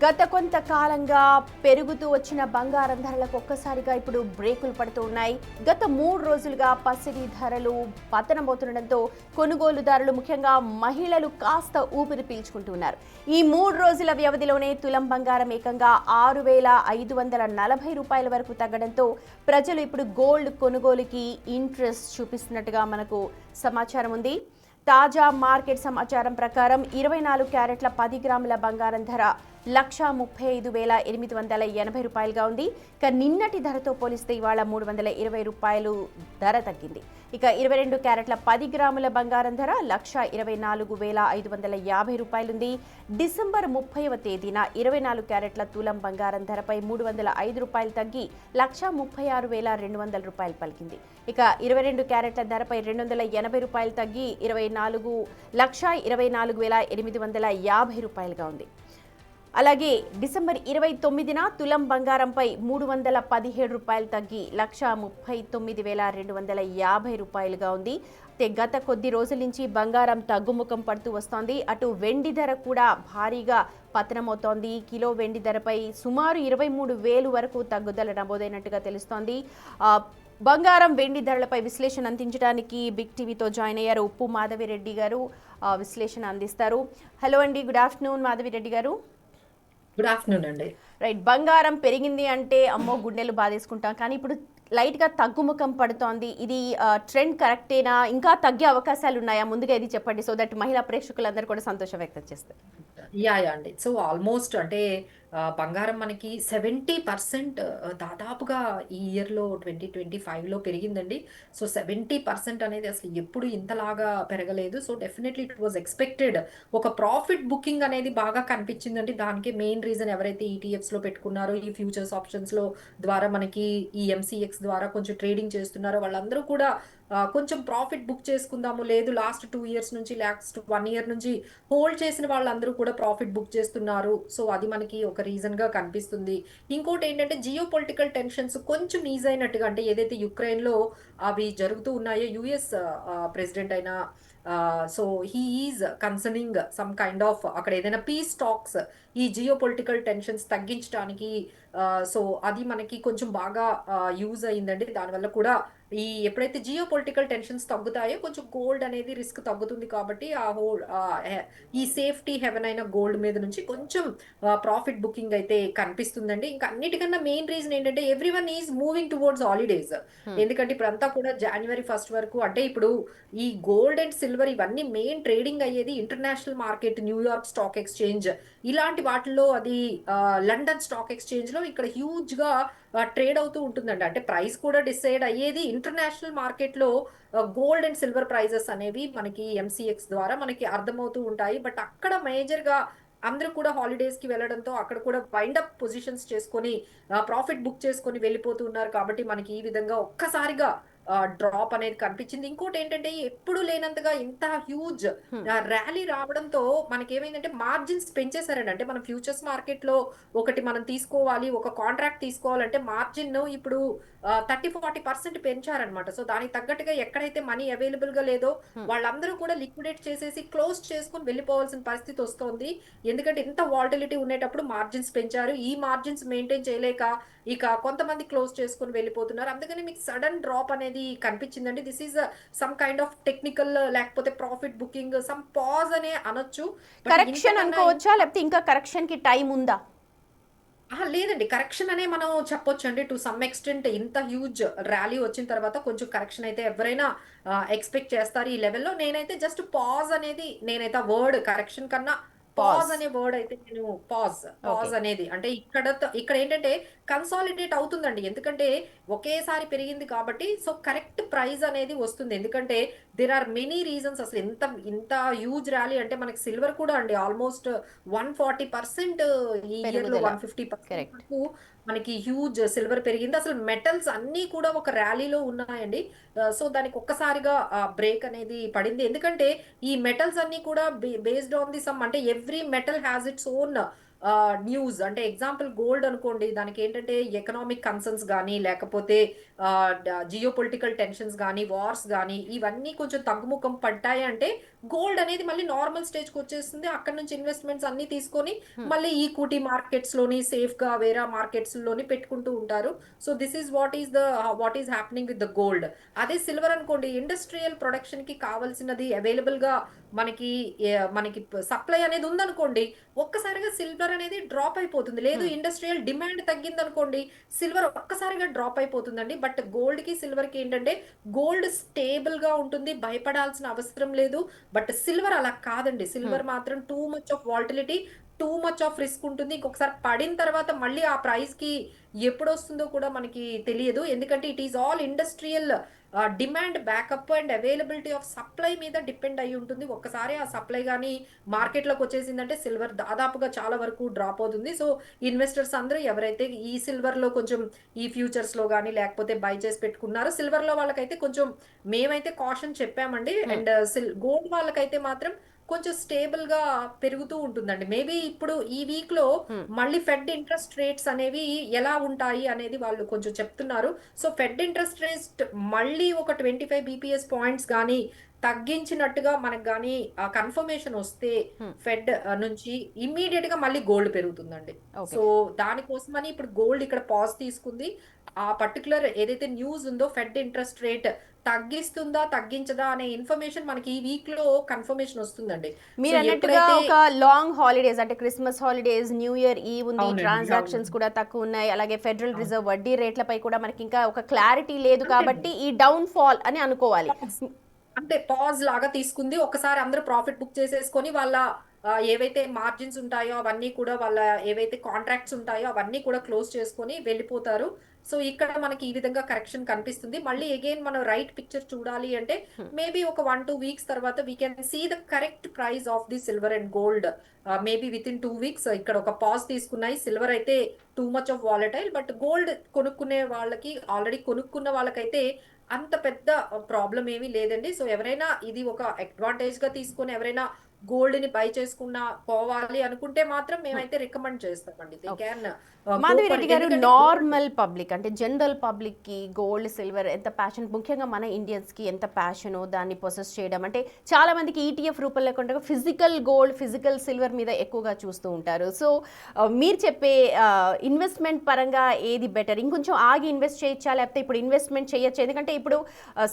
గత కొంతకాలంగా పెరుగుతూ వచ్చిన బంగారం ధరలకు ఒక్కసారిగా ఇప్పుడు బ్రేకులు పడుతూ ఉన్నాయి. గత 3 రోజులుగా పసిడి ధరలు పతనమవుతుండటంతో కొనుగోలుదారులు ముఖ్యంగా మహిళలు కాస్త ఊపిరి పీల్చుకుంటున్నారు. ఈ 3 రోజుల వ్యవధిలోనే తులం బంగారం ఏకంగా 6,540 రూపాయల వరకు తగ్గడంతో ప్రజలు ఇప్పుడు గోల్డ్ కొనుగోలుకి ఇంట్రెస్ట్ చూపిస్తున్నట్టుగా మనకు సమాచారం ఉంది. తాజా మార్కెట్ సమాచారం ప్రకారం 24 క్యారెట్ల 10 గ్రాముల బంగారం ధర 1,35,880 రూపాయలుగా ఉంది. ఇక నిన్నటి ధరతో పోలిస్తే ఇవాళ 320 రూపాయలు ధర తగ్గింది. ఇక 22 క్యారెట్ల 10 గ్రాముల బంగారం ధర 1,24,550 రూపాయలుంది. డిసెంబర్ 30వ తేదీన 24 క్యారెట్ల తులం బంగారం ధరపై 305 రూపాయలు తగ్గి 1,36,200 రూపాయలు పలికింది. ఇక 22 క్యారెట్ల ధరపై 280 రూపాయలు తగ్గి 1,24,850 రూపాయలుగా ఉంది. అలాగే డిసెంబర్ 29న తులం బంగారంపై 317 రూపాయలు తగ్గి 1,39,250 రూపాయలుగా ఉంది. గత కొద్ది రోజుల నుంచి బంగారం తగ్గుముఖం పడుతూ వస్తోంది. అటు వెండి ధర కూడా భారీగా పతనమవుతోంది. కిలో వెండి ధరపై సుమారు 23,000 వరకు తగ్గుదల నమోదైనట్టుగా తెలుస్తోంది. బంగారం వెండి ధరలపై విశ్లేషణ అందించడానికి బిగ్ టీవీతో జాయిన్ అయ్యారు ఉప్పు మాధవిరెడ్డి గారు. విశ్లేషణ అందిస్తారు. హలో అండి, గుడ్ ఆఫ్టర్నూన్ మాధవిరెడ్డి గారు. గుడ్ ఆఫ్టర్నూన్ అండి. రైట్, బంగారం పెరిగింది అంటే అమ్మో గుండెలు బాధేసుకుంటాం, కానీ ఇప్పుడు లైట్గా తగ్గుముఖం పడుతోంది. ఇది ట్రెండ్ కరెక్టేనా? ఇంకా తగ్గే అవకాశాలు ఉన్నాయా? ముందుగా ఇది చెప్పండి, సో దట్ మహిళా ప్రేక్షకులందరూ కూడా సంతోషం వ్యక్తం చేస్తారు. యా అండి. సో ఆల్మోస్ట్ అంటే బంగారం మనకి 70% దాదాపుగా ఈ ఇయర్‌లో 2025లో పెరిగిందండి. సో 70% అనేది అసలు ఎప్పుడు ఇంతలాగా పెరగలేదు. So definitely it was expected. ఒక ప్రాఫిట్ బుకింగ్ అనేది బాగా కనిపించిందండి. దానికి మెయిన్ రీజన్ ఎవరైతే ఈటీఎఫ్స్‌లో పెట్టుకున్నారో, ఈ ఫ్యూచర్స్ ఆప్షన్స్‌లో ద్వారా మనకి ఈ ఎంసీఎక్స్ ద్వారా కొంచెం ట్రేడింగ్ చేస్తున్నారో వాళ్ళందరూ కూడా కొంచెం ప్రాఫిట్ బుక్ చేసుకుందాము, లేదు లాస్ట్ 2 ఇయర్స్ నుంచి, లాస్ట్ 1 ఇయర్ నుంచి హోల్డ్ చేసిన వాళ్ళందరూ కూడా ప్రాఫిట్ బుక్ చేస్తున్నారు. సో అది మనకి ఒక రీజన్‌గా కనిపిస్తుంది. ఇంకోటి ఏంటంటే జియో పొలిటికల్ టెన్షన్స్ కొంచెం ఈజ్ అయినట్టుగా, అంటే ఏదైతే యుక్రెయిన్‌లో అవి జరుగుతూ ఉన్నాయో, యూఎస్ ప్రెసిడెంట్ అయిన so he is concerning some kind of అక్కడ ఏదైనా పీస్ టాక్స్ ఈ జియో పొలిటికల్ టెన్షన్స్ తగ్గించడానికి. సో అది మనకి కొంచెం బాగా యూజ్ అయిందండి. దానివల్ల కూడా ఈ ఎప్పుడైతే జియో పొలిటికల్ టెన్షన్స్ తగ్గుతాయో కొంచెం గోల్డ్ అనేది రిస్క్ తగ్గుతుంది. కాబట్టి ఈ సేఫ్టీ హెవెన్ అయిన గోల్డ్ మీద నుంచి కొంచెం ప్రాఫిట్ బుకింగ్ అయితే కనిపిస్తుందండి. ఇంకా అన్నిటికన్నా మెయిన్ రీజన్ ఏంటంటే everyone is moving towards holidays. ఎందుకంటే ఇప్పుడంతా కూడా January 1st వరకు, అంటే ఇప్పుడు ఈ గోల్డ్ అండ్ సిల్వర్ ఇవన్నీ మెయిన్ ట్రేడింగ్ అయ్యేది international market, New York stock exchange ఇలాంటి వాటిల్లో, అది లండన్ స్టాక్ ఎక్స్చేంజ్ లో ఇక్కడ హ్యూజ్ గా ట్రేడ్ అవుతూ ఉంటుందండి. అంటే ప్రైస్ కూడా డిసైడ్ అయ్యేది ఇంటర్నేషనల్ మార్కెట్ లో. గోల్డ్ అండ్ సిల్వర్ ప్రైజెస్ అనేవి మనకి ఎంసీఎక్స్ ద్వారా మనకి అర్థమవుతూ ఉంటాయి. బట్ అక్కడ మేజర్ గా అందరూ కూడా హాలిడేస్ కి వెళ్ళడంతో అక్కడ కూడా వైండ్ అప్ పొజిషన్స్ చేసుకొని ప్రాఫిట్ బుక్ చేసుకొని వెళ్ళిపోతూ ఉన్నారు. కాబట్టి మనకి ఈ విధంగా ఒక్కసారిగా డ్రాప్ అనేది కనిపించింది. ఇంకోటి ఏంటంటే ఎప్పుడు లేనంతగా ఇంత హ్యూజ్ ర్యాలీ రావడంతో మనకి ఏమైందంటే మార్జిన్స్ పెంచేశారండి. అంటే మనం ఫ్యూచర్స్ మార్కెట్ లో ఒకటి మనం తీసుకోవాలి, ఒక కాంట్రాక్ట్ తీసుకోవాలంటే మార్జిన్ ఇప్పుడు 30-40% పెంచారనమాట. సో దానికి తగ్గట్టుగా ఎక్కడైతే మనీ అవైలబుల్ గా లేదో వాళ్ళందరూ కూడా లిక్విడేట్ చేసేసి క్లోజ్ చేసుకుని వెళ్ళిపోవాల్సిన పరిస్థితి వస్తోంది. ఎందుకంటే ఇంత వాల్టిలిటీ ఉండేటప్పుడు మార్జిన్స్ పెంచారు. ఈ మార్జిన్స్ మెయింటైన్ చేయలేక ఇక కొంతమంది క్లోజ్ చేసుకుని వెళ్ళిపోతున్నారు. అందుకని మీకు సడన్ డ్రాప్ అనేది కనిపించిందండి. This is some kind of technical, లేకపోతే ప్రాఫిట్ బుకింగ్, సమ్ పాజ్ అనే అనొచ్చు. కరెక్షన్ అనుకోవచ్చా, లేకపోతే ఇంకా కరెక్షన్ కి టైం ఉందా? లేదండి, కరెక్షన్ అనే మనం చెప్పొచ్చు అండి. టు సమ్ ఎక్స్టెంట్ ఇంత హ్యూజ్ ర్యాలీ వచ్చిన తర్వాత కొంచెం కరెక్షన్ అయితే ఎవరైనా ఎక్స్పెక్ట్ చేస్తారు ఈ లెవెల్లో. నేనైతే జస్ట్ పాజ్ అనేది, నేనైతే ఆ వర్డ్ కరెక్షన్ కన్నా పాజ్ అనే వర్డ్ అయితే నేను పాజ్ అనేది, అంటే ఇక్కడ ఏంటంటే కన్సాలిడేట్ అవుతుందండి. ఎందుకంటే ఒకేసారి పెరిగింది కాబట్టి సో కరెక్ట్ ప్రైస్ అనేది వస్తుంది. ఎందుకంటే దేర్ ఆర్ మెనీ రీజన్స్. అసలు ఇంత ఇంత హ్యూజ్ ర్యాలీ అంటే మనకి సిల్వర్ కూడా అండి ఆల్మోస్ట్ 140% ఈ ఇయర్ లో 150% వరకు మనకి హ్యూజ్ సిల్వర్ పెరిగింది. అసలు మెటల్స్ అన్ని కూడా ఒక ర్యాలీలో ఉన్నాయండి. సో దానికి ఒక్కసారిగా బ్రేక్ అనేది పడింది. ఎందుకంటే ఈ మెటల్స్ అన్ని కూడా బేస్డ్ ఆన్ ది సమ్, అంటే every metal has its own news. అంటే ఎగ్జాంపుల్ గోల్డ్ అనుకోండి, దానికి ఏంటంటే ఎకనామిక్ కన్సర్న్స్ కానీ, లేకపోతే జియో పొలిటికల్ టెన్షన్స్ కానీ, వార్స్ కానీ ఇవన్నీ కొంచెం తగ్గుముఖం పడ్డాయి అంటే గోల్డ్ అనేది మళ్ళీ నార్మల్ స్టేజ్కి వచ్చేస్తుంది. అక్కడ నుంచి ఇన్వెస్ట్మెంట్స్ అన్ని తీసుకొని మళ్ళీ ఈక్విటీ మార్కెట్స్ లోని సేఫ్ గా వేరే మార్కెట్స్ లోని పెట్టుకుంటూ ఉంటారు. So this is what is happening with the gold. అదే సిల్వర్ అనుకోండి, ఇండస్ట్రియల్ ప్రొడక్షన్ కి కావాల్సినది అవైలబుల్ గా మనకి మనకి సప్లై అనేది ఉందనుకోండి, ఒక్కసారిగా సిల్వర్ అనేది డ్రాప్ అయిపోతుంది. లేదు ఇండస్ట్రియల్ డిమాండ్ తగ్గింది అనుకోండి, సిల్వర్ ఒక్కసారిగా డ్రాప్ అయిపోతుందండి. బట్ గోల్డ్ కి సిల్వర్ కి ఏంటంటే గోల్డ్ స్టేబుల్ గా ఉంటుంది, భయపడాల్సిన అవసరం లేదు. బట్ సిల్వర్ అలా కాదండి. సిల్వర్ మాత్రం two much of volatility, two much of risk ఉంటుంది. ఇంకొకసారి పడిన తర్వాత మళ్ళీ ఆ ప్రైస్ కి ఎప్పుడు వస్తుందో కూడా మనకి తెలియదు. ఎందుకంటే it is all industrial demand backup and availability of supply మీద డిపెండ్ అయి ఉంటుంది. ఒక్కసారి ఆ సప్లై కానీ మార్కెట్లోకి వచ్చేసిందంటే సిల్వర్ దాదాపుగా చాలా వరకు డ్రాప్ అవుతుంది. సో ఇన్వెస్టర్స్ అందరూ ఎవరైతే ఈ సిల్వర్ లో కొంచెం ఈ ఫ్యూచర్స్ లో కానీ లేకపోతే బై చేసి పెట్టుకున్నారో, సిల్వర్ లో వాళ్ళకైతే కొంచెం మేమైతే కాషన్ చెప్పామండి. అండ్ గోల్డ్ వాళ్ళకైతే మాత్రం కొంచెం స్టేబుల్ గా పెరుగుతూ ఉంటుందండి. మేబీ ఇప్పుడు ఈ వీక్ లో మళ్ళీ ఫెడ్ ఇంట్రెస్ట్ రేట్స్ అనేవి ఎలా ఉంటాయి అనేది వాళ్ళు కొంచెం చెప్తున్నారు. సో ఫెడ్ ఇంట్రెస్ట్ రేట్ మళ్ళీ ఒక 25 బీపీఎస్ పాయింట్స్ కానీ తగ్గించినట్టుగా మనకు కానీ కన్ఫర్మేషన్ వస్తే ఫెడ్ నుంచి ఇమ్మీడియట్ గా మళ్ళీ గోల్డ్ పెరుగుతుందండి. ఓకే. సో దానికోసమని ఇప్పుడు గోల్డ్ ఇక్కడ పాజ్ తీసుకుంది. ఆ పర్టికులర్ ఏదైతే న్యూస్ ఉందో ఫెడ్ ఇంట్రెస్ట్ రేట్ తగ్గిస్తుందా తగ్గించదా అనే ఇన్ఫర్మేషన్ మనకి ఈ వీక్ లో కన్ఫర్మేషన్ వస్తుందండి. మీరు సో అన్నట్టుగా ఎప్పుడైతే ఒక లాంగ్ హాలిడేస్ అంటే క్రిస్మస్ హాలిడేస్, న్యూ ఇయర్ ఈవ్ ఉంది, అవునండి, ట్రాన్సాక్షన్స్ అవునండి, కూడా తక్కువ ఉన్నాయి, అలాగే ఫెడరల్ అవును. రిజర్వ్ వడ్డీ రేట్లపై కూడా మనకి ఇంకా ఒక క్లారిటీ లేదు అంతేనండి. కాబట్టి ఈ డౌన్ ఫాల్ అని అనుకోవాలి. పాజ్ అంటే పాజ్ లాగా తీసుకుంది. ఒకసారి అందరూ ప్రాఫిట్ బుక్ చేసేసుకొని వాళ్ళ ఏవైతే మార్జిన్స్ ఉంటాయో అవన్నీ కూడా, వాళ్ళ ఏవైతే కాంట్రాక్ట్స్ ఉంటాయో అవన్నీ కూడా క్లోజ్ చేసుకొని వెళ్ళిపోతారు. సో ఇక్కడ మనకి ఈ విధంగా కరెక్షన్ కనిపిస్తుంది. మళ్ళీ అగైన్ మనం రైట్ పిక్చర్ చూడాలి అంటే మేబీ ఒక 1-2 వీక్స్ తర్వాత we can see the correct price of the silver and gold. Maybe with in 2 weeks ఇక్కడ ఒక పాజ్ తీసుకున్నాయి. సిల్వర్ అయితే too much of volatile, but gold కొనుక్కునే వాళ్ళకి, ఆల్రెడీ కొనుక్కున్న వాళ్ళకైతే అంత పెద్ద ప్రాబ్లం ఏమీ లేదండి. సో ఎవరైనా ఇది ఒక అడ్వాంటేజ్ గా తీసుకొని ఎవరైనా గోల్డ్ ని బై చేసుకున్నా పోవాలి అనుకుంటే మాత్రం మేమైతే రికమెండ్ చేస్తామండి. They can go Madhavi for Reddy it. గారు, ఎందుకంటే గోల్డ్ నార్మల్ పబ్లిక్ అంటే జనరల్ పబ్లిక్ కి గోల్డ్ సిల్వర్ ఎంత ప్యాషన్, ముఖ్యంగా మన ఇండియన్స్ కి ఎంత ప్యాషన్ దాన్ని ప్రొసెస్ చేయడం అంటే, చాలా మందికి ఈటీఎఫ్ రూపంలో లేకుండా ఫిజికల్ గోల్డ్, ఫిజికల్ సిల్వర్ మీద ఎక్కువగా చూస్తూ ఉంటారు. సో మీరు చెప్పే ఇన్వెస్ట్మెంట్ పరంగా ఏది బెటర్? ఇంకొంచెం ఆగి ఇన్వెస్ట్ చేయొచ్చా, లేకపోతే ఇప్పుడు ఇన్వెస్ట్మెంట్ చేయొచ్చు? ఎందుకంటే ఇప్పుడు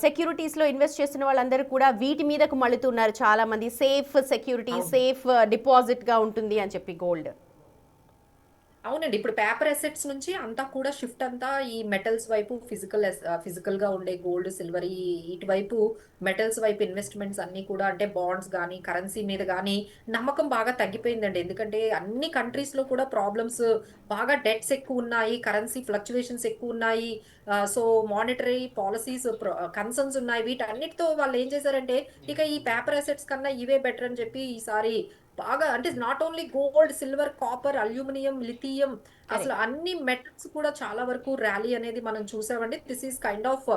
సెక్యూరిటీస్ లో ఇన్వెస్ట్ చేస్తున్న వాళ్ళందరూ కూడా వీటి మీదకు మళ్ళుతున్నారు. చాలా మంది సేఫ్ సెక్యూరిటీ, అవును. సేఫ్ డిపాజిట్ గా ఉంటుంది అని చెప్పి గోల్డ్. అవునండి. ఇప్పుడు పేపర్ అసెట్స్ నుంచి అంతా కూడా షిఫ్ట్ అంతా ఈ మెటల్స్ వైపు, ఫిజికల్ గా ఉండే గోల్డ్, సిల్వర్ ఇటువైపు మెటల్స్ వైపు ఇన్వెస్ట్మెంట్స్ అన్ని కూడా, అంటే బాండ్స్ గానీ కరెన్సీ మీద గానీ నమ్మకం బాగా తగ్గిపోయిందండి. ఎందుకంటే అన్ని కంట్రీస్ లో కూడా ప్రాబ్లమ్స్, బాగా డెట్స్ ఎక్కువ ఉన్నాయి, కరెన్సీ ఫ్లక్చువేషన్స్ ఎక్కువ ఉన్నాయి. సో మానిటరీ పాలసీస్ కన్సర్న్స్ ఉన్నాయి. వీటన్నిటితో వాళ్ళు ఏం చేశారంటే ఇక ఈ పేపర్ అసెట్స్ కన్నా ఇవే బెటర్ అని చెప్పి ఈసారి బాగా, అంటే not only gold, silver, copper, aluminium, lithium, అసలు కరెక్ట్. అన్ని మెటల్స్ కూడా చాలా వరకు ర్యాలీ అనేది మనం చూసామండి. This is kind of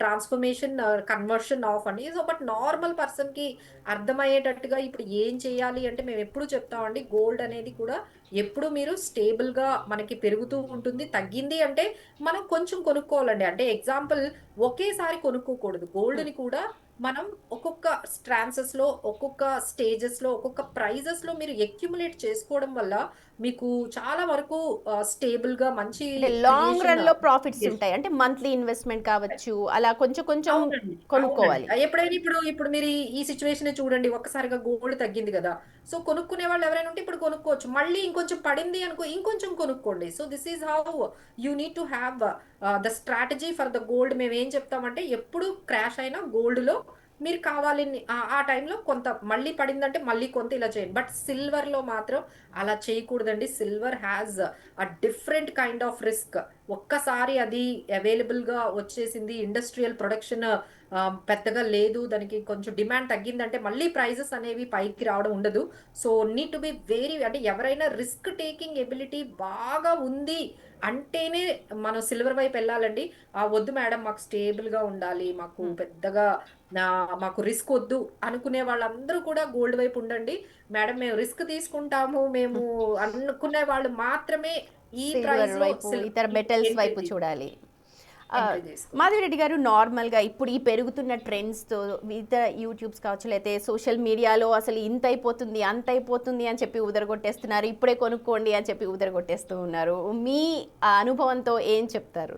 transformation, conversion of అండి. సో బట్ నార్మల్ పర్సన్ కి అర్థమయ్యేటట్టుగా ఇప్పుడు ఏం చేయాలి అంటే మేము ఎప్పుడు చెప్తామండి, గోల్డ్ అనేది కూడా ఎప్పుడు మీరు స్టేబుల్ గా మనకి పెరుగుతూ ఉంటుంది. తగ్గింది అంటే మనం కొంచెం కొనుక్కోవాలండి. అంటే ఎగ్జాంపుల్ ఒకేసారి కొనుక్కోకూడదు. గోల్డ్ ని కూడా మనం ఒక్కొక్క ట్రాన్సెస్ లో, ఒక్కొక్క స్టేజెస్ లో, ఒక్కొక్క ప్రైజెస్ లో మీరు అక్యుములేట్ చేసుకోవడం వల్ల మీకు చాలా వరకు స్టేబుల్ గా మంచి అంటే లాంగ్ క్రియేషన్. రన్ లో ప్రాఫిట్స్ ఉంటాయి. అంటే మంత్లీ ఇన్వెస్ట్మెంట్ కావచ్చు, అలా కొంచెం కొంచెం అవునండి, అవునండి. కొనుక్కోవాలి. ఎప్పుడైనా ఇప్పుడు ఇప్పుడు మీరు ఈ సిచ్యువేషన్ చూడండి, ఒక్కసారిగా గోల్డ్ తగ్గింది కదా. సో కొనుక్కునే వాళ్ళు ఎవరైనా ఉంటే ఇప్పుడు కొనుక్కోవచ్చు. మళ్ళీ ఇంకొంచెం పడింది అనుకో, ఇంకొంచెం కొనుక్కోండి. So this is how you need to have the strategy for the gold. మేము ఏం చెప్తామంటే ఎప్పుడు క్రాష్ అయినా గోల్డ్ లో మీరు కావాలి ఆ టైంలో కొంత మళ్ళీ పడిందంటే మళ్ళీ కొంత ఇలా చేయండి. బట్ సిల్వర్ లో మాత్రం అలా చేయకూడదండి. Silver has a different kind of risk. ఒక్కసారి అది అవైలబుల్ గా వచ్చేసింది, ఇండస్ట్రియల్ ప్రొడక్షన్ పెద్దగా లేదు, దానికి కొంచెం డిమాండ్ తగ్గిందంటే మళ్ళీ ప్రైజెస్ అనేవి పైకి రావడం ఉండదు. So need to be very, అంటే ఎవరైనా రిస్క్ టేకింగ్ ఎబిలిటీ బాగా ఉంది అంటేనే మనం సిల్వర్ వైపు వెళ్ళాలండి. వద్దు మేడం మాకు స్టేబుల్ గా ఉండాలి, మాకు పెద్దగా మాకు రిస్క్ వద్దు అనుకునే వాళ్ళందరూ కూడా గోల్డ్ వైపు ఉండండి. మేడం మేము రిస్క్ తీసుకుంటాము మేము అనుకునే వాళ్ళు మాత్రమే ఈ సిల్వర్ ప్రైస్ లో వైపు, ఇతర మెటల్స్ వైపు చూడాలి. ఆ, ఎంట్రీ చేసుకోవచ్చు. మాధవిరెడ్డి గారు, నార్మల్గా ఇప్పుడు ఈ పెరుగుతున్న ట్రెండ్స్తో ఇతర యూట్యూబ్స్ కావచ్చు, లేకపోతే సోషల్ మీడియాలో అసలు ఇంత అయిపోతుంది అంత అయిపోతుంది అని చెప్పి ఉదరగొట్టేస్తున్నారు, ఇప్పుడే కొనుక్కోండి అని చెప్పి ఉదరగొట్టేస్తూ ఉన్నారు. మీ అనుభవంతో ఏం చెప్తారు?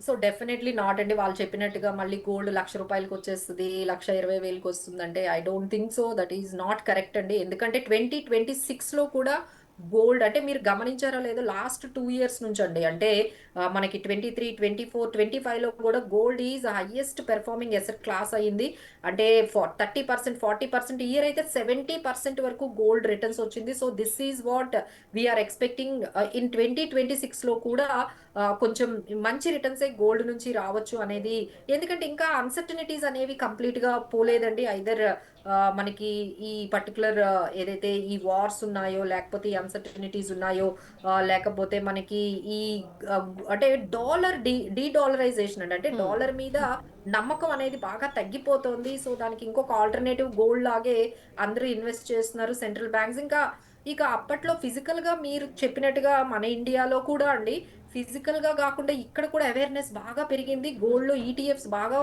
సో డెఫినెట్లీ నాట్ అండి. వాళ్ళు చెప్పినట్టుగా మళ్ళీ గోల్డ్ ₹1,00,000 వచ్చేస్తది, 1,20,000 వస్తుందంటే I don't think so. That is not correct అండి. ఎందుకంటే 2026లో కూడా గోల్డ్ అంటే మీరు గమనించారో లేదో లాస్ట్ 2 ఇయర్స్ నుంచండి. అంటే మనకి 23, 24, 25లో కూడా gold is highest performing asset class అయింది. అంటే 30%, 40%, ఈ ఇయర్ అయితే 70% వరకు గోల్డ్ రిటర్న్స్ వచ్చింది. So this is what we are expecting in 2026లో కూడా కొంచెం మంచి రిటర్న్సే గోల్డ్ నుంచి రావచ్చు అనేది. ఎందుకంటే ఇంకా అన్సర్టనిటీస్ అనేవి కంప్లీట్ గా పోలేదండి. ఐదర్ మనకి ఈ పర్టికులర్ ఏదైతే ఈ వార్స్ ఉన్నాయో, లేకపోతే ఈ అన్సర్టనిటీస్ ఉన్నాయో, లేకపోతే మనకి ఈ ఆ, అంటే డాలర్ డీడాలరైజేషన్ అండి. అంటే హ్మ్. డాలర్ మీద నమ్మకం అనేది బాగా తగ్గిపోతుంది. సో దానికి ఇంకొక ఆల్టర్నేటివ్ గోల్డ్ లాగే అందరూ ఇన్వెస్ట్ చేస్తున్నారు సెంట్రల్ బ్యాంక్స్. ఇంకా ఇక అప్పట్లో ఫిజికల్ గా మీరు చెప్పినట్టుగా మన ఇండియాలో కూడా అండి, ఫిజికల్ గా కాకుండా ఇక్కడ కూడా అవేర్నెస్ బాగా పెరిగింది. గోల్డ్ లో ఈటీఎఫ్స్ బాగా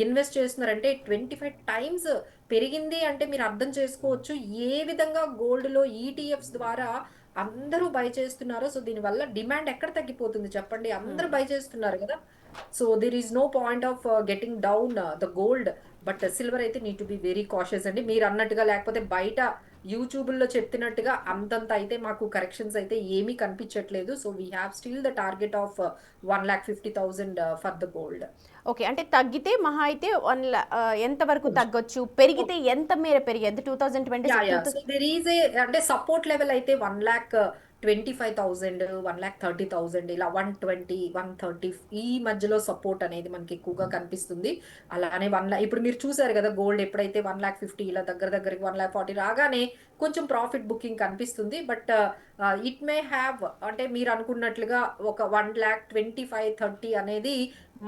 ఇన్వెస్ట్ చేస్తున్నారు. అంటే 25 టైమ్స్ పెరిగింది అంటే మీరు అర్థం చేసుకోవచ్చు ఏ విధంగా గోల్డ్ లో ఈటీఎఫ్స్ ద్వారా అందరూ బై చేస్తున్నారు. సో దీని వల్ల డిమాండ్ ఎక్కడ తగ్గిపోతుంది చెప్పండి, అందరూ హ్మ్. బై చేస్తున్నారు కదా. So there is no point of getting down the gold. But silver అయితే need to be very cautious అండి. మీరు అన్నట్టుగా లేకపోతే బయట యూట్యూబుల్లో చెప్తున్నట్టుగా అంతంత అయితే మాకు కరెక్షన్స్ అయితే ఏమీ కనిపించట్లేదు. So we have still the target of 1,50,000 for the gold. Okay, అంటే తగ్గితే మహా అయితే ఎంత వరకు తగ్గొచ్చు, పెరిగితే ఎంత మేర పెరిగేది? Two thousand twenty yeah! Yeah! So six there is a అంటే సపోర్ట్ లెవెల్ అయితే 1,25,000, 1,30,000 ఇలా 120, 130 ఈ మధ్యలో సపోర్ట్ అనేది మనకి ఎక్కువగా కనిపిస్తుంది. అలానే ఇప్పుడు మీరు చూసారు కదా గోల్డ్ ఎప్పుడైతే 1,50,000 ఇలా దగ్గర దగ్గరకి 1,40,000 రాగానే కొంచెం ప్రాఫిట్ బుకింగ్ కనిపిస్తుంది. బట్ ఇట్ మే హ్యావ్ అంటే మీరు అనుకున్నట్లుగా ఒక 1,25,000, 30 అనేది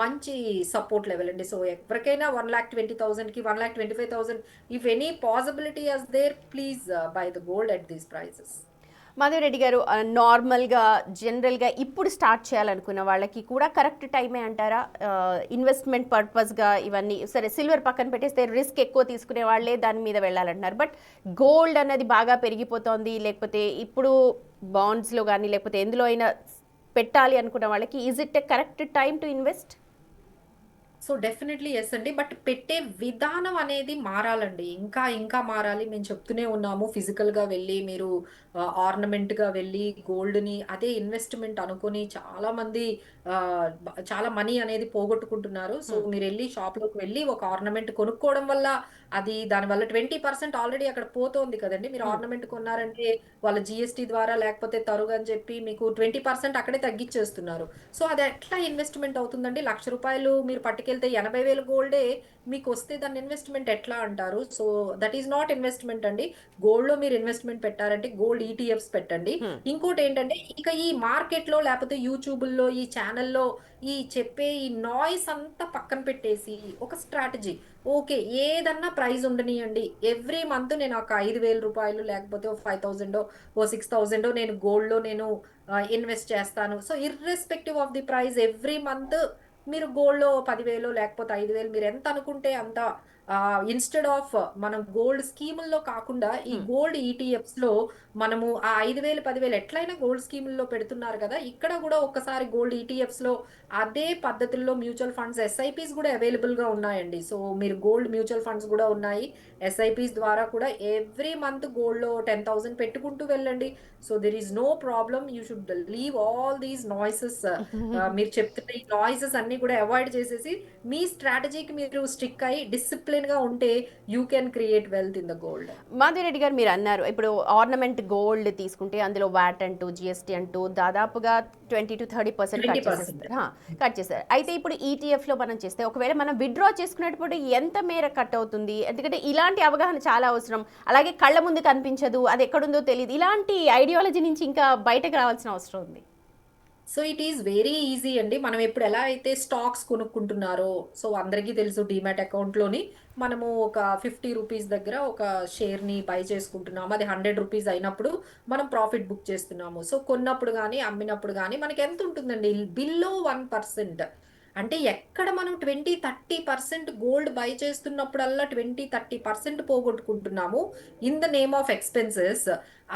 మంచి సపోర్ట్ లెవెల్ అండి. సో ఎవరికైనా 1,20,000కి 1,25,000 if any possibility is there please buy the gold at these prices. Madhava Reddy గారు, నార్మల్గా జనరల్గా ఇప్పుడు స్టార్ట్ చేయాలనుకున్న వాళ్ళకి కూడా కరెక్ట్ టైమే అంటారా? ఇన్వెస్ట్మెంట్ పర్పస్గా ఇవన్నీ సరే, సిల్వర్ పక్కన పెట్టేస్తే రిస్క్ ఎక్కువ తీసుకునే వాళ్ళే దాని మీద వెళ్ళాలంటున్నారు. బట్ గోల్డ్ అన్నది బాగా పెరిగిపోతోంది, లేకపోతే ఇప్పుడు బాండ్స్లో కానీ లేకపోతే ఎందులో అయినా పెట్టాలి అనుకున్న వాళ్ళకి is it a correct time to invest? So definitely yes అండి. బట్ పెట్టే విధానం అనేది మారాలండి. ఇంకా ఇంకా మారాలి. మేము చెప్తూనే ఉన్నాము. ఫిజికల్‌గా వెళ్లి మీరు ఆర్నమెంట్‌గా వెళ్లి గోల్డ్‌ని అదే ఇన్వెస్ట్‌మెంట్ అనుకోని చాలామంది చాలా మనీ అనేది పోగొట్టుకుంటున్నారు. సో హ్మ్. మీరెళ్లి షాప్‌లోకి వెళ్లి ఒక ఆర్నమెంట్ కొనుక్కోవడం వల్ల అది దానివల్ల 20% ఆల్రెడీ అక్కడ పోతోంది కదండీ. మీరు హ్మ్. ఆర్నమెంట్ కొన్నారంటే వాళ్ళ జీఎస్టీ ద్వారా లేకపోతే తరుగని చెప్పి మీకు 20% అక్కడే తగ్గిచ్చేస్తున్నారు. సో అది ఎట్లా ఇన్వెస్ట్‌మెంట్ అవుతుందండి? ₹1,00,000 మీరు పట్టుకెళ్తే 80,000 గోల్డే మీకొస్తే దాన్ని ఇన్వెస్ట్‌మెంట్ ఎట్లా అంటారు? So that is not investment అండి. గోల్డ్‌లో మీరు ఇన్వెస్ట్‌మెంట్ పెట్టారంటే గోల్డ్ ఈటీఎఫ్స్ పెట్టండి. హ్మ్. ఇంకోటేంటంటే ఇక ఈ మార్కెట్‌లో లేపోతే యూట్యూబుల్లో, ఈ ఛానెల్‌లో ఈ చెప్పే ఈ నాయిస్ అంతా పక్కన పెట్టేసి ఒక స్ట్రాటజీ. ఓకే. ఏదన్నా ప్రైజ్ ఉండనియండి. ఎవ్రీ మంత్ నేను ఒక ₹5,000 లేకపోతే ఓ 5,000 ఓ 6,000 నేను గోల్డ్‌లో నేను ఇన్వెస్ట్ చేస్తాను. So irrespective of the price every month మీరు గోల్డ్‌లో 10,000 లేకపోతే 5,000 మీరెంత అనుకుంటే అంత ఇన్‌స్టెడ్ ఆఫ్ మనం గోల్డ్ స్కీముల్లో కాకుండా ఈ హ్మ్. గోల్డ్ ఈటీఎఫ్స్‌లో మనము ఆ 5,000, 10,000 ఎట్లైనా గోల్డ్ స్కీముల్లో పెడుతున్నారు కదా. ఇక్కడ గూడా ఒక్కసారి గోల్డ్ ఈటీఎఫ్స్‌లో అదే పద్ధతుల్లో మ్యూచువల్ ఫండ్స్, ఎస్ఐపీస్ గూడా అవైలబుల్‌గా ఉన్నాయండి. సో మీరు గోల్డ్ మ్యూచువల్ ఫండ్స్ గూడా ఉన్నాయి. ఎస్ఐపీస్ ద్వారా కూడా ఎవ్రీ మంత్ గోల్డ్‌లో 10,000 పెట్టుకుంటూ వెళ్ళండి. So there is no problem. You should leave all these noises. మీరు చెప్తున్న ఈ నాయిసెస్ అన్నీ కూడా అవాయిడ్ చేసేసి మీ స్ట్రాటజీకి మీరు స్టిక్ అయ్యి డిసిప్లిన్‌గా ఉంటే you can create wealth in the gold. Madhavi Reddy గారు, మీరు అన్నారు ఇప్పుడు ఆర్నమెంట్ గోల్డ్ తీసుకుంటే అందులో వ్యాట్ అంటూ జిఎస్టీ అంటూ దాదాపుగా 20-30% కట్ 20%. చేసేస్తారు. కట్ చేస్తారు. అయితే ఇప్పుడు ఈటీఎఫ్లో మనం చేస్తే ఒకవేళ మనం విత్డ్రా చేసుకునేటప్పుడు ఎంత మేర కట్ అవుతుంది? ఎందుకంటే ఇలాంటి అవగాహన చాలా అవసరం. అలాగే కళ్ళ ముందు కనిపించదు, అది ఎక్కడుందో తెలియదు. ఇలాంటి ఐడియాలజీ నుంచి ఇంకా బయటకు రావాల్సిన అవసరం ఉంది. So it is very easy అండి. మనం ఇప్పుడు ఎలా అయితే స్టాక్స్ కొనుక్కుంటున్నారో, సో అందరికీ తెలుసు డీమ్యాట్ అకౌంట్‌లోని మనము ఒక ₹50 దగ్గర ఒక షేర్‌ని బై చేసుకుంటున్నాము. అది ₹100 అయినప్పుడు మనం ప్రాఫిట్ బుక్ చేస్తున్నాము. సో కొన్నప్పుడు గాని, అమ్మినప్పుడు గాని మనకెంతుంటుందండి? బిలో 1%. అంటే ఎక్కడ మనం 20-30% గోల్డ్ బై చేస్తున్నప్పుడల్లా 20-30% పోగొట్టుకుంటున్నాము in the name of expenses.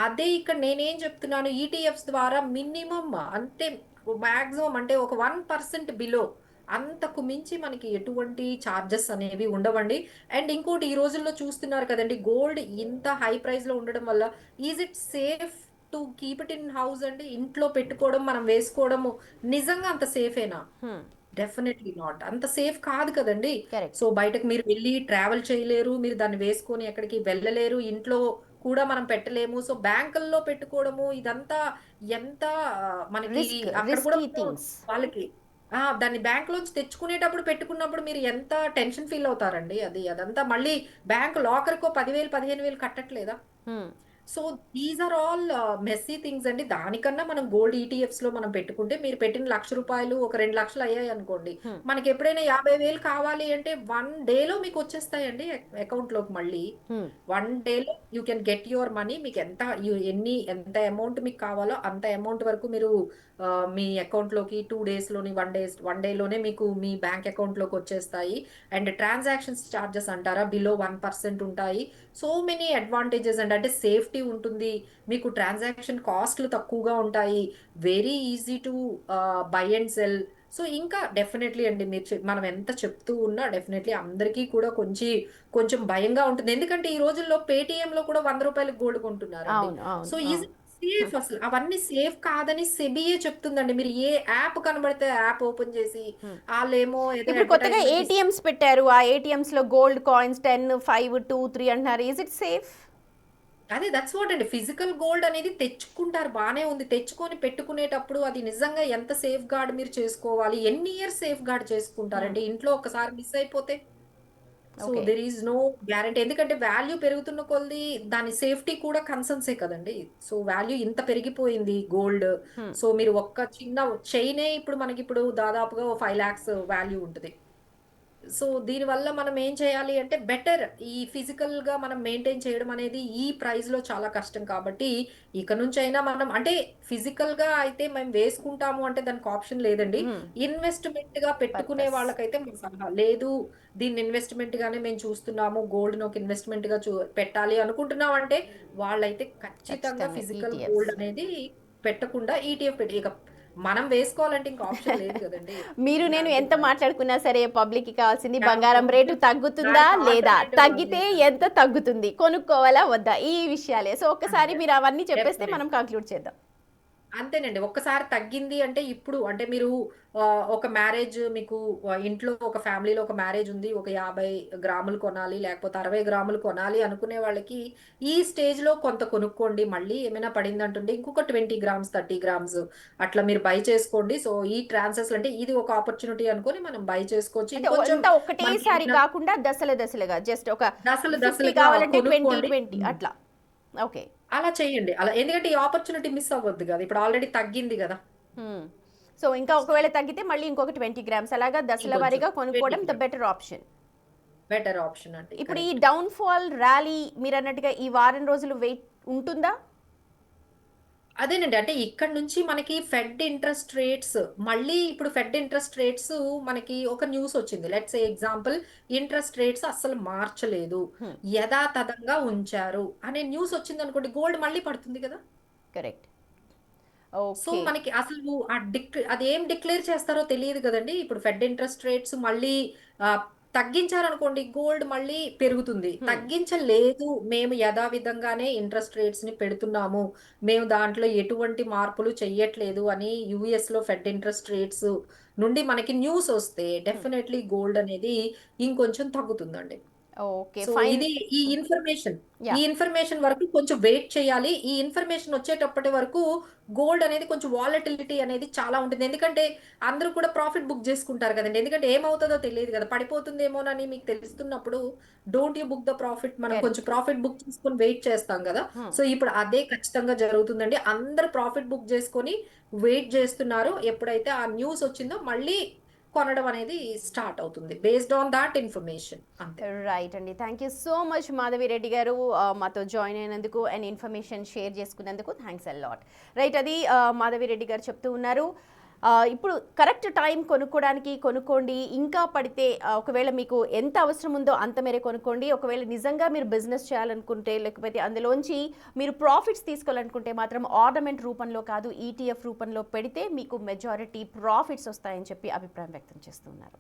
అదే ఇక్కడ నేనేం చెప్తున్నాను, ఈటీఎఫ్స్ ద్వారా మినిమం అంటే మాక్సిమం అంటే ఒక 1% బిలో, అంతకు మించి మనకి ఎటువంటి చార్జెస్ అనేవి ఉండవండి. అండ్ ఇంకోటి ఈ రోజుల్లో చూస్తున్నారు కదండి, గోల్డ్ ఇంత హై ప్రైస్ లో ఉండడం వల్ల is it safe to keep it in house అండి? ఇంట్లో పెట్టుకోవడం, మనం వేసుకోవడము నిజంగా అంత సేఫేనా? Definitely not. అంత సేఫ్ కాదు కదండి. So correct. బయటకు మీరు వెళ్ళి ట్రావెల్ చేయలేరు, మీరు దాన్ని వేసుకొని ఎక్కడికి వెళ్ళలేరు, ఇంట్లో కూడా మనం పెట్టలేము. సో బ్యాంకుల్లో పెట్టుకోవడము ఇదంతా ఎంత మనకి అక్కడ కూడా రిస్కీ మనం థింగ్స్. వాళ్ళకి దాన్ని బ్యాంక్ లోంచి తెచ్చుకునేటప్పుడు పెట్టుకున్నప్పుడు మీరు ఎంత టెన్షన్ ఫీల్ అవుతారండి. అదంతా మళ్ళీ బ్యాంక్ లాకర్కో 10,000 15,000 కట్టట్లేదా? So these are all messy things అండి. దానికన్నా మనం గోల్డ్ ఈటీఎఫ్స్ లో మనం పెట్టుకుంటే, మీరు పెట్టిన ₹1,00,000 ఒక 2,00,000 అయ్యాయి అనుకోండి, మనకి ఎప్పుడైనా 50,000 కావాలి అంటే 1 డేలో మీకు వచ్చేస్తాయండి అకౌంట్ లోకి మళ్ళీ. 1 డేలో you can get your money. మీకు ఎంత అమౌంట్ మీకు కావాలో అంత అమౌంట్ వరకు మీరు మీ అకౌంట్ లోకి 2 డేస్ లోని 1 డేలోనే మీకు మీ బ్యాంక్ అకౌంట్ లోకి వచ్చేస్తాయి. అండ్ ట్రాన్సాక్షన్స్ చార్జెస్ అంటారా, బిలో 1% ఉంటాయి. సో మెనీ అడ్వాంటేజెస్ అండి. అంటే సేఫ్టీ ఉంటుంది, మీకు ట్రాన్సాక్షన్ కాస్ట్లు తక్కువగా ఉంటాయి, very easy to buy and cell. So ఇంకా డెఫినెట్లీ అండి, మనం ఎంత చెప్తూ ఉన్నా డెఫినెట్లీ అందరికీ కూడా కొంచెం భయంగా ఉంటుంది. ఎందుకంటే ఈ రోజుల్లో పేటిఎం లో కూడా ₹100 గోల్డ్ కొంటున్నారండి. అవును, అవును, సో ఈజీ అవును. సేఫ్, అసలు అవన్నీ సేఫ్ కాదని సెబియే చెప్తుందండి. మీరు ఏ యాప్ కనబడితే యాప్ ఓపెన్ చేసి వాళ్ళేమో ఏదో ఇప్పుడు కొత్తగా అడ్వర్టైజ్మెంట్ ఏటీఎంస్ పెట్టారు. ఆ ఏటీఎంస్ లో గోల్డ్ కాయిన్స్ 10, 5, 2, 3 అంటున్నారు. Is it safe? అదే దట్స్ వాట్ అండి. ఫిజికల్ గోల్డ్ అనేది తెచ్చుకుంటారు, బానే ఉంది. తెచ్చుకొని పెట్టుకునేటప్పుడు అది నిజంగా ఎంత సేఫ్ గార్డ్ మీరు చేసుకోవాలి, ఎన్ని ఇయర్స్ సేఫ్ గార్డ్ చేసుకుంటారండి? ఇంట్లో ఒకసారి మిస్ అయిపోతే so okay. There is no guarantee. ఎందుకంటే వాల్యూ పెరుగుతున్న కొద్దీ దాని సేఫ్టీ కూడా కన్సర్న్సే కదండి. సో వాల్యూ ఇంత పెరిగిపోయింది గోల్డ్. సో మీరు ఒక్క చిన్న చైనే ఇప్పుడు మనకి ఇప్పుడు దాదాపుగా 5 lakhs వాల్యూ ఉంటుంది. సో దీనివల్ల మనం ఏం చేయాలి అంటే బెటర్ ఈ ఫిజికల్ గా మనం మెయింటైన్ చేయడం అనేది ఈ ప్రైస్ లో చాలా కష్టం కాబట్టి, ఇక నుంచైనా మనం అంటే ఫిజికల్ గా అయితే మేము వేసుకుంటాము అంటే దానికి ఆప్షన్ లేదండి. ఇన్వెస్ట్మెంట్ గా పెట్టుకునే పర్పస్. వాళ్ళకైతే మా సలహా లేదు, దీన్ని ఇన్వెస్ట్మెంట్ గానే మేము చూస్తున్నాము, గోల్డ్ ను ఒక ఇన్వెస్ట్మెంట్ గా పెట్టాలి అనుకుంటున్నాం అంటే వాళ్ళైతే ఖచ్చితంగా ఖచ్చితంగా ఫిజికల్ ఈటీఎఫ్స్. గోల్డ్ అనేది పెట్టకుండా ఈటీఎఫ్ పెట్టి, ఇక మనం వేసుకోవాలంటే ఇంకా ఆప్షన్ లేదు కదండి. మీరు నేను దానికి ఎంత మాట్లాడుకున్నా సరే పబ్లిక్‌కి కావాల్సింది బంగారం దానికి రేటు తగ్గుతుందా దానికి లేదా? ఆల్టర్‌నేటివ్ తగ్గితే ఎంత తగ్గుతుంది? కొనుక్కోవాలా వద్దా? ఈ విషయాలే. సో ఒక్కసారి అంతే. మీరు అవన్నీ చెప్పేస్తే మనం డెఫినెట్‌లీ. కంక్లూడ్ చేద్దాం. అంతేనండి. ఒక్కసారి తగ్గింది అంటే ఇప్పుడు అంటే మీరు ఒక మ్యారేజ్ మీకు ఇంట్లో ఒక ఫ్యామిలీలో ఒక మ్యారేజ్ ఉంది. ఒక 50 గ్రాములు కొనాలి, లేకపోతే 60 గ్రాములు కొనాలి అనుకునే వాళ్ళకి ఈ స్టేజ్‌లో కొంత కొనుక్కోండి. మళ్ళీ ఏమైనా పడిందంటుంటే ఇంకొక 20 గ్రామ్స్, 30 గ్రామ్స్ అట్లా మీరు బై చేసుకోండి. సో ఈ ట్రాన్సెస్‌లు అంటే ఇది ఒక ఆపర్చునిటీ అనుకోని మనం బై చేసుకోవచ్చు. అంటే ఇంకొంచెం అంతా మనకి ఒకటేసారి కాకుండా దశలుగా జస్ట్ ఒక దశలు 50 దశలుగా కావాలంటే 20, కొనుక్కోండి. 20 అట్లా. ఓకే. అలా చేయండి. అలా ఎందుకంటే ఈ ఆపర్చునిటీ మిస్ అవ్వద్దు గదా! ఇప్పుడు ఆల్రెడీ తగ్గింది గదా! హ్మ్. సో ఇంకా ఒకవేళ తగ్గితే మళ్ళీ ఇంకొక 20 గ్రామ్స్ అలాగా దశల ఇంకొంచెం వారీగా 20 కొనుక్కోవడం the grams better option. Better option అండి. ఇప్పుడు ఈ కరెక్ట్. డౌన్ ఫాల్ ర్యాలీ మీరన్నట్టుగా ఈ వారం రోజులు వెయిట్ ఉంటుందా? అదేనండి. అంటే ఇక్కడి నుంచి మనకి ఫెడ్ ఇంట్రెస్ట్ రేట్స్ మళ్ళీ ఇప్పుడు ఫెడ్ ఇంట్రెస్ట్ రేట్స్ మనకి ఒక న్యూస్ వచ్చింది. Let's say example, interest rates అస్సలు మార్చలేదు, హ్మ్. యథాతథంగా ఉంచారు అనే న్యూస్ వచ్చిందనుకోండి, గోల్డ్ మళ్ళీ పడుతుంది కదా! కరెక్ట్. So okay. మనకి అసలు అదేం డిక్లేర్ చేస్తారో తెలియదు కదండీ. ఇప్పుడు ఫెడ్ ఇంట్రెస్ట్ రేట్స్ మళ్ళీ ఆహ్, తగ్గించారనుకోండి, గోల్డ్ మళ్ళీ పెరుగుతుంది. హ్మ్. తగ్గించలేదు, మేము యథావిధంగానే ఇంట్రెస్ట్ రేట్స్‌ని పెడుతున్నాము, మేము దాంట్లో ఎటువంటి మార్పులు చెయ్యట్లేదు అని యూఎస్‌లో ఫెడ్ ఇంట్రెస్ట్ రేట్స్ నుండి మనకి న్యూస్ వస్తే హ్మ్. డెఫినైట్‌లీ గోల్డ్ అనేది ఇంకొంచెం తగ్గుతుందండి. ఓకే. So fine. ఇది ఈ ఇన్ఫర్మేషన్ ఈ యాహ్! ఇన్ఫర్మేషన్ వరకు కొంచెం వెయిట్ చేయాలి. ఈ ఇన్ఫర్మేషన్ వచ్చేటప్పటి వరకు గోల్డ్ అనేది కొంచెం వాలటిలిటీ అనేది చాలా ఉంటుంది. ఎందుకంటే అందరూ కూడా ప్రాఫిట్ బుక్ చేసుకుంటారు కదండీ. ఎందుకంటే ఏమవుతదో తెలీదు కదా! పడిపోతుందేమోనని మీకు తెలుస్తున్నప్పుడు don't you book the profit, మనం కొంచెం కరెక్ట్. ప్రాఫిట్ బుక్ చేసుకొని వెయిట్ చేస్తాం కదా! హ్మ్. సో ఇప్పుడు అదే ఖచ్చితంగా జరుగుతుందండి. అందరూ ప్రాఫిట్ బుక్ చేసుకొని వెయిట్ చేస్తున్నారు. ఎప్పుడైతే ఆ న్యూస్ వచ్చిందో మళ్ళీ కొనడం అనేది స్టార్ట్ అవుతుంది. బేస్డ్ ఆన్ థాట్ ఇన్ఫర్మేషన్ అంతే. రైట్ అండి. Thank you so much Madhavi Reddy గారు మాతో జాయిన్ అయినందుకు అండ్ ఇన్ఫర్మేషన్ షేర్ చేసుకున్నందుకు థ్యాంక్స్ ఎ లాట్. రైట్, అది మాధవిరెడ్డి గారు చెప్తూ ఉన్నారు. ఇప్పుడు కరెక్ట్ టైం కొనుక్కోండి. ఇంకా పడితే ఒకవేళ మీకు ఎంత అవసరం ఉందో అంత మేరే కొనుక్కోండి. ఒకవేళ నిజంగా మీరు బిజినెస్ చేయాలనుకుంటే, లేకపోతే అందులోంచి మీరు ప్రాఫిట్స్ తీసుకోవాలనుకుంటే మాత్రం ఆర్నమెంట్ రూపంలో కాదు, ఈటీఎఫ్ రూపంలో పెడితే మీకు మెజారిటీ ప్రాఫిట్స్ వస్తాయని చెప్పి అభిప్రాయం వ్యక్తం చేస్తున్నారు.